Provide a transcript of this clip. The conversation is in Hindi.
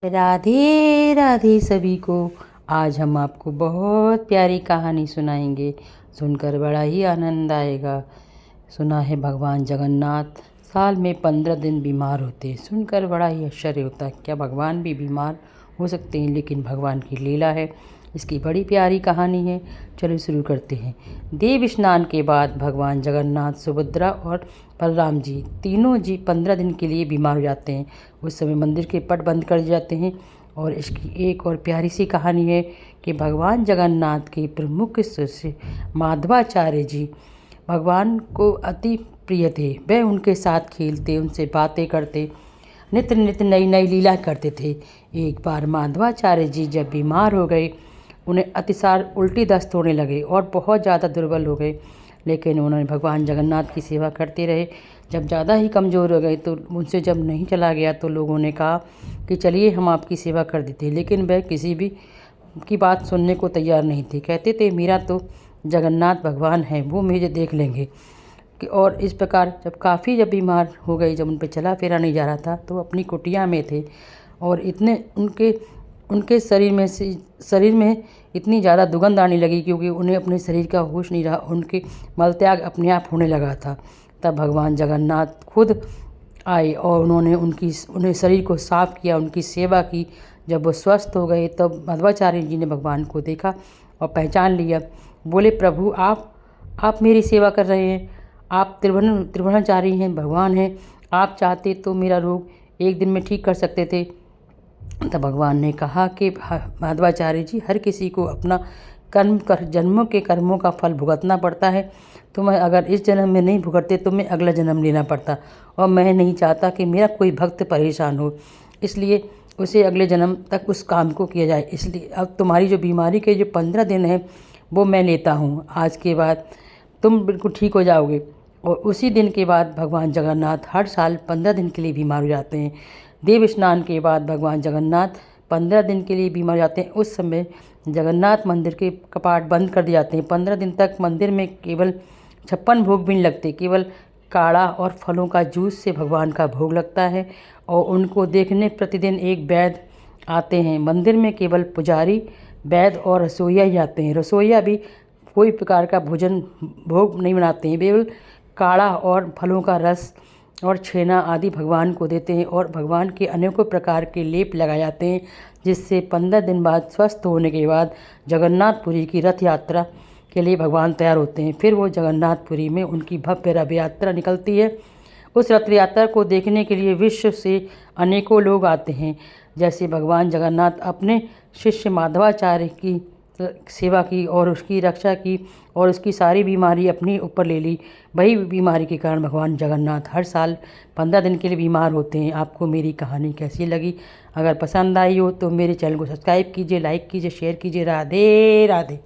राधे राधे सभी को। आज हम आपको बहुत प्यारी कहानी सुनाएंगे, सुनकर बड़ा ही आनंद आएगा। सुना है भगवान जगन्नाथ साल में 15 दिन बीमार होते। सुनकर बड़ा ही आश्चर्य होता है, क्या भगवान भी बीमार हो सकते हैं? लेकिन भगवान की लीला है, इसकी बड़ी प्यारी कहानी है। चलो शुरू करते हैं। देव स्नान के बाद भगवान जगन्नाथ, सुभद्रा और बलराम जी तीनों 15 दिन के लिए बीमार हो जाते हैं। उस समय मंदिर के पट बंद कर दिए जाते हैं। और इसकी एक और प्यारी सी कहानी है कि भगवान जगन्नाथ के प्रमुख शिष्य माधवाचार्य जी भगवान को अति प्रिय थे। वह उनके साथ खेलते, उनसे बातें करते, नित्य नित्य नई नई लीला करते थे। एक बार माधवाचार्य जी जब बीमार हो गए, उन्हें अतिसार उल्टी दस्त होने लगे और बहुत ज़्यादा दुर्बल हो गए। लेकिन उन्होंने भगवान जगन्नाथ की सेवा करते रहे। जब ज़्यादा ही कमज़ोर हो गए तो उनसे जब नहीं चला गया तो लोगों ने कहा कि चलिए हम आपकी सेवा कर देते हैं। लेकिन वह किसी भी की बात सुनने को तैयार नहीं थे। कहते थे मेरा तो जगन्नाथ भगवान है, वो मुझे देख लेंगे। और इस प्रकार जब बीमार हो गए, जब उन पर चला फिरा नहीं जा रहा था, तो अपनी कुटिया में थे। और इतने उनके शरीर में इतनी ज़्यादा दुर्गंध आने लगी क्योंकि उन्हें अपने शरीर का होश नहीं रहा। उनके मलत्याग अपने आप होने लगा था। तब भगवान जगन्नाथ खुद आए और उन्हें शरीर को साफ किया, उनकी सेवा की। जब वो स्वस्थ हो गए तब मध्वाचार्य जी ने भगवान को देखा और पहचान लिया। बोले प्रभु आप मेरी सेवा कर रहे हैं, आप त्रिभुवनाचारी हैं, भगवान हैं। आप चाहते तो मेरा रोग एक दिन में ठीक कर सकते थे। तब भगवान ने कहा कि माधवाचार्य जी, हर किसी को अपना जन्मों के कर्मों का फल भुगतना पड़ता है। तुम्हें अगर इस जन्म में नहीं भुगतते तो मैं अगला जन्म लेना पड़ता, और मैं नहीं चाहता कि मेरा कोई भक्त परेशान हो, इसलिए उसे अगले जन्म तक उस काम को किया जाए। इसलिए अब तुम्हारी जो बीमारी के जो 15 दिन है वो मैं लेता हूँ। आज के बाद तुम बिल्कुल ठीक हो जाओगे। और उसी दिन के बाद भगवान जगन्नाथ हर साल 15 दिन के लिए बीमार हो जाते हैं। देव स्नान के बाद भगवान जगन्नाथ 15 दिन के लिए बीमार हो जाते हैं। उस समय जगन्नाथ मंदिर के कपाट बंद कर दिए जाते हैं। 15 दिन तक मंदिर में केवल 56 भोग भी नहीं लगते, केवल काढ़ा और फलों का जूस से भगवान का भोग लगता है। और उनको देखने प्रतिदिन एक वैद्य आते हैं। मंदिर में केवल पुजारी, वैद्य और रसोइया ही आते हैं। रसोइया भी कोई प्रकार का भोग नहीं बनाते हैं, केवल काढ़ा और फलों का रस और छेना आदि भगवान को देते हैं। और भगवान के अनेकों प्रकार के लेप लगाए जाते हैं, जिससे 15 दिन बाद स्वस्थ होने के बाद जगन्नाथपुरी की रथ यात्रा के लिए भगवान तैयार होते हैं। फिर वो जगन्नाथपुरी में उनकी भव्य रथ यात्रा निकलती है। उस रथ यात्रा को देखने के लिए विश्व से अनेकों लोग आते हैं। जैसे भगवान जगन्नाथ अपने शिष्य माधवाचार्य की सेवा की और उसकी रक्षा की और उसकी सारी बीमारी अपने ऊपर ले ली, वही बीमारी के कारण भगवान जगन्नाथ हर साल 15 दिन के लिए बीमार होते हैं। आपको मेरी कहानी कैसी लगी? अगर पसंद आई हो तो मेरे चैनल को सब्सक्राइब कीजिए, लाइक कीजिए, शेयर कीजिए। राधे राधे।